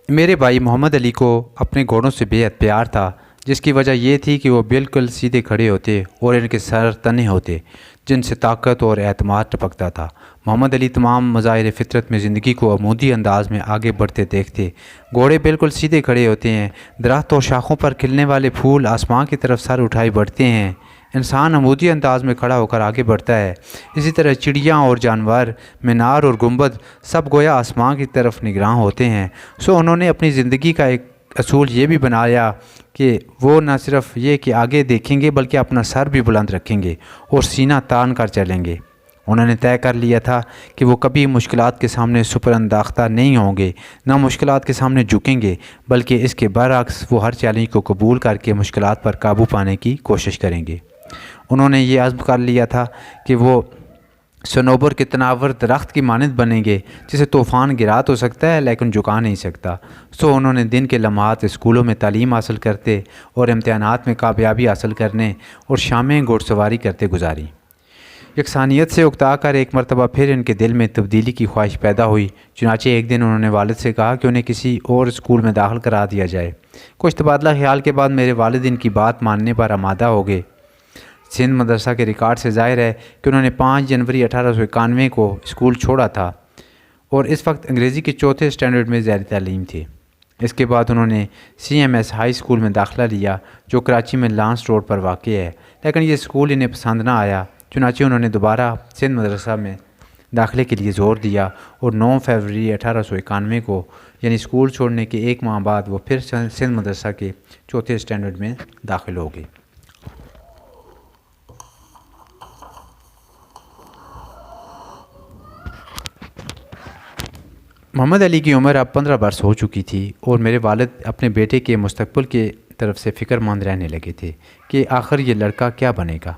میرے بھائی محمد علی کو اپنے گھوڑوں سے بے حد پیار تھا، جس کی وجہ یہ تھی کہ وہ بالکل سیدھے کھڑے ہوتے اور ان کے سر تنے ہوتے، جن سے طاقت اور اعتماد ٹپکتا تھا۔ محمد علی تمام مظاہر فطرت میں زندگی کو عمودی انداز میں آگے بڑھتے دیکھتے۔ گھوڑے بالکل سیدھے کھڑے ہوتے ہیں، درخت اور شاخوں پر کھلنے والے پھول آسمان کی طرف سر اٹھائے بڑھتے ہیں، انسان عمودی انداز میں کھڑا ہو کر آگے بڑھتا ہے۔ اسی طرح چڑیاں اور جانور، مینار اور گنبد، سب گویا آسمان کی طرف نگراں ہوتے ہیں۔ انہوں نے اپنی زندگی کا ایک اصول یہ بھی بنایا کہ وہ نہ صرف یہ کہ آگے دیکھیں گے بلکہ اپنا سر بھی بلند رکھیں گے اور سینہ تان کر چلیں گے۔ انہوں نے طے کر لیا تھا کہ وہ کبھی مشکلات کے سامنے سپر انداختہ نہیں ہوں گے، نہ مشکلات کے سامنے جھکیں گے، بلکہ اس کے برعکس وہ ہر چیلنج کو قبول کر کے مشکلات پر قابو پانے کی کوشش کریں گے۔ انہوں نے یہ عزم کر لیا تھا کہ وہ صنوبر کے تناور درخت کی مانند بنیں گے، جسے طوفان گرا تو سکتا ہے لیکن جھکا نہیں سکتا۔ انہوں نے دن کے لمحات اسکولوں میں تعلیم حاصل کرتے اور امتحانات میں کامیابی حاصل کرنے اور شامیں گھوڑ سواری کرتے گزاری۔ یکسانیت سے اکتا کر ایک مرتبہ پھر ان کے دل میں تبدیلی کی خواہش پیدا ہوئی، چنانچہ ایک دن انہوں نے والد سے کہا کہ انہیں کسی اور اسکول میں داخل کرا دیا جائے۔ کچھ تبادلہ خیال کے بعد میرے والد ان کی بات ماننے پر آمادہ ہو گئے۔ سندھ مدرسہ کے ریکارڈ سے ظاہر ہے کہ انہوں نے 5 جنوری 1891 کو اسکول چھوڑا تھا اور اس وقت انگریزی کے 4تھے اسٹینڈرڈ میں زیر تعلیم تھے۔ اس کے بعد انہوں نے CMS ہائی اسکول میں داخلہ لیا، جو کراچی میں لانس روڈ پر واقع ہے، لیکن یہ اسکول انہیں پسند نہ آیا، چنانچہ انہوں نے دوبارہ سندھ مدرسہ میں داخلے کے لیے زور دیا اور 9 فروری 1891 کو، یعنی اسکول چھوڑنے کے 1 ماہ بعد، وہ پھر سندھ مدرسہ کے 4تھے اسٹینڈرڈ میں داخل ہو گئے۔ محمد علی کی عمر اب 15 برس ہو چکی تھی اور میرے والد اپنے بیٹے کے مستقبل کے طرف سے فکر مند رہنے لگے تھے کہ آخر یہ لڑکا کیا بنے گا۔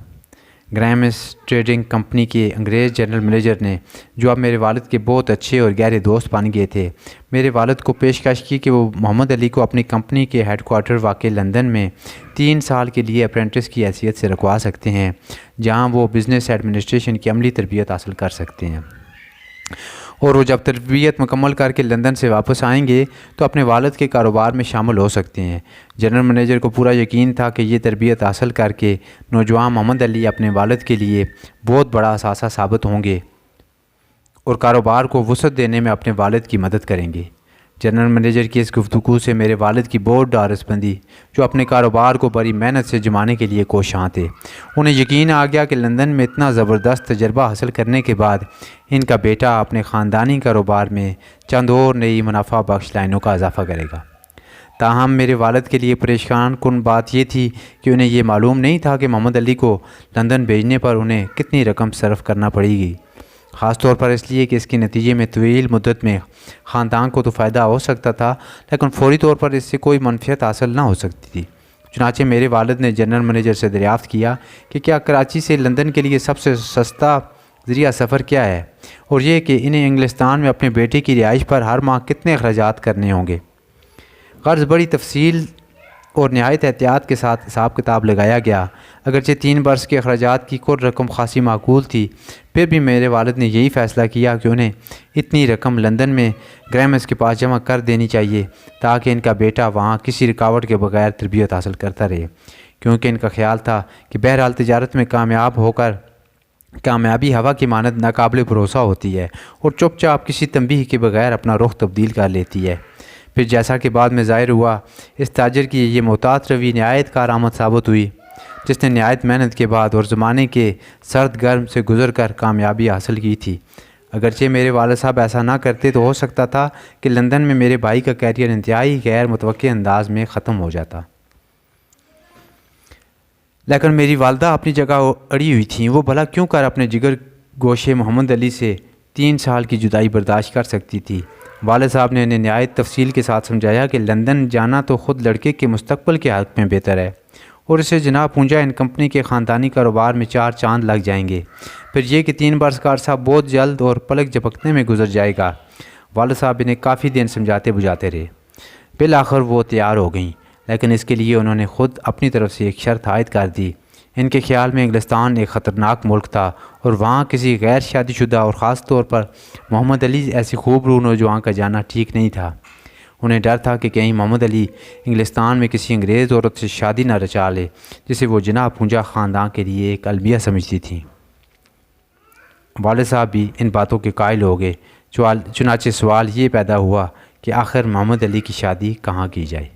گریمس ٹریڈنگ کمپنی کے انگریز جنرل منیجر نے، جو اب میرے والد کے بہت اچھے اور گہرے دوست بن گئے تھے، میرے والد کو پیشکش کی کہ وہ محمد علی کو اپنی کمپنی کے ہیڈ کوارٹر واقع لندن میں 3 سال کے لیے اپرینٹس کی حیثیت سے رکھوا سکتے ہیں، جہاں وہ بزنس ایڈمنسٹریشن کی عملی تربیت حاصل کر سکتے ہیں، اور وہ جب تربیت مکمل کر کے لندن سے واپس آئیں گے تو اپنے والد کے کاروبار میں شامل ہو سکتے ہیں۔ جنرل منیجر کو پورا یقین تھا کہ یہ تربیت حاصل کر کے نوجوان محمد علی اپنے والد کے لیے بہت بڑا اثاثہ ثابت ہوں گے اور کاروبار کو وسعت دینے میں اپنے والد کی مدد کریں گے۔ جنرل منیجر کی اس گفتگو سے میرے والد کی بہت ڈارس بندی، جو اپنے کاروبار کو بڑی محنت سے جمانے کے لیے کوشاں تھے۔ انہیں یقین آ گیا کہ لندن میں اتنا زبردست تجربہ حاصل کرنے کے بعد ان کا بیٹا اپنے خاندانی کاروبار میں چند اور نئی منافع بخش لائنوں کا اضافہ کرے گا۔ تاہم میرے والد کے لیے پریشان کن بات یہ تھی کہ انہیں یہ معلوم نہیں تھا کہ محمد علی کو لندن بھیجنے پر انہیں کتنی رقم صرف کرنا پڑے گی، خاص طور پر اس لیے کہ اس کے نتیجے میں طویل مدت میں خاندان کو تو فائدہ ہو سکتا تھا، لیکن فوری طور پر اس سے کوئی منفعت حاصل نہ ہو سکتی تھی۔ چنانچہ میرے والد نے جنرل منیجر سے دریافت کیا کہ کیا کراچی سے لندن کے لیے سب سے سستا ذریعہ سفر کیا ہے، اور یہ کہ انہیں انگلستان میں اپنے بیٹے کی رہائش پر ہر ماہ کتنے اخراجات کرنے ہوں گے۔ غرض بڑی تفصیل اور نہایت احتیاط کے ساتھ حساب کتاب لگایا گیا۔ اگرچہ 3 برس کے اخراجات کی کل رقم خاصی معقول تھی، پھر بھی میرے والد نے یہی فیصلہ کیا کہ انہیں اتنی رقم لندن میں گریمس کے پاس جمع کر دینی چاہیے تاکہ ان کا بیٹا وہاں کسی رکاوٹ کے بغیر تربیت حاصل کرتا رہے، کیونکہ ان کا خیال تھا کہ بہرحال تجارت میں کامیاب ہو کر کامیابی ہوا کی مانند ناقابل بھروسہ ہوتی ہے اور چپ چاپ کسی تنبیہ کے بغیر اپنا رخ تبدیل کر لیتی ہے۔ پھر جیسا کہ بعد میں ظاہر ہوا، اس تاجر کی یہ محتاط روی نہایت کارآمد ثابت ہوئی، جس نے نہایت محنت کے بعد اور زمانے کے سرد گرم سے گزر کر کامیابی حاصل کی تھی۔ اگرچہ میرے والد صاحب ایسا نہ کرتے تو ہو سکتا تھا کہ لندن میں میرے بھائی کا کیریئر انتہائی غیر متوقع انداز میں ختم ہو جاتا، لیکن میری والدہ اپنی جگہ اڑی ہوئی تھیں۔ وہ بھلا کیوں کر اپنے جگر گوشے محمد علی سے 3 سال کی جدائی برداشت کر سکتی تھی۔ والد صاحب نے انہیں نہایت تفصیل کے ساتھ سمجھایا کہ لندن جانا تو خود لڑکے کے مستقبل کے حق میں بہتر ہے، اور اسے جناب پونجا ان کمپنی کے خاندانی کاروبار میں 4 چاند لگ جائیں گے۔ پھر یہ کہ 3 برس کا عرصہ بہت جلد اور پلک جھپکنے میں گزر جائے گا۔ والد صاحب انہیں کافی دن سمجھاتے بجھاتے رہے، بالآخر وہ تیار ہو گئیں، لیکن اس کے لیے انہوں نے خود اپنی طرف سے ایک شرط عائد کر دی۔ ان کے خیال میں انگلستان ایک خطرناک ملک تھا اور وہاں کسی غیر شادی شدہ اور خاص طور پر محمد علی ایسی خوب روح نوجوان کا جانا ٹھیک نہیں تھا۔ انہیں ڈر تھا کہ کہیں محمد علی انگلستان میں کسی انگریز عورت سے شادی نہ رچا لے جسے وہ جناب پونجا خاندان کے لیے ایک المیہ سمجھتی تھیں۔ والد صاحب بھی ان باتوں کے قائل ہو گئے۔ چنانچہ سوال یہ پیدا ہوا کہ آخر محمد علی کی شادی کہاں کی جائے۔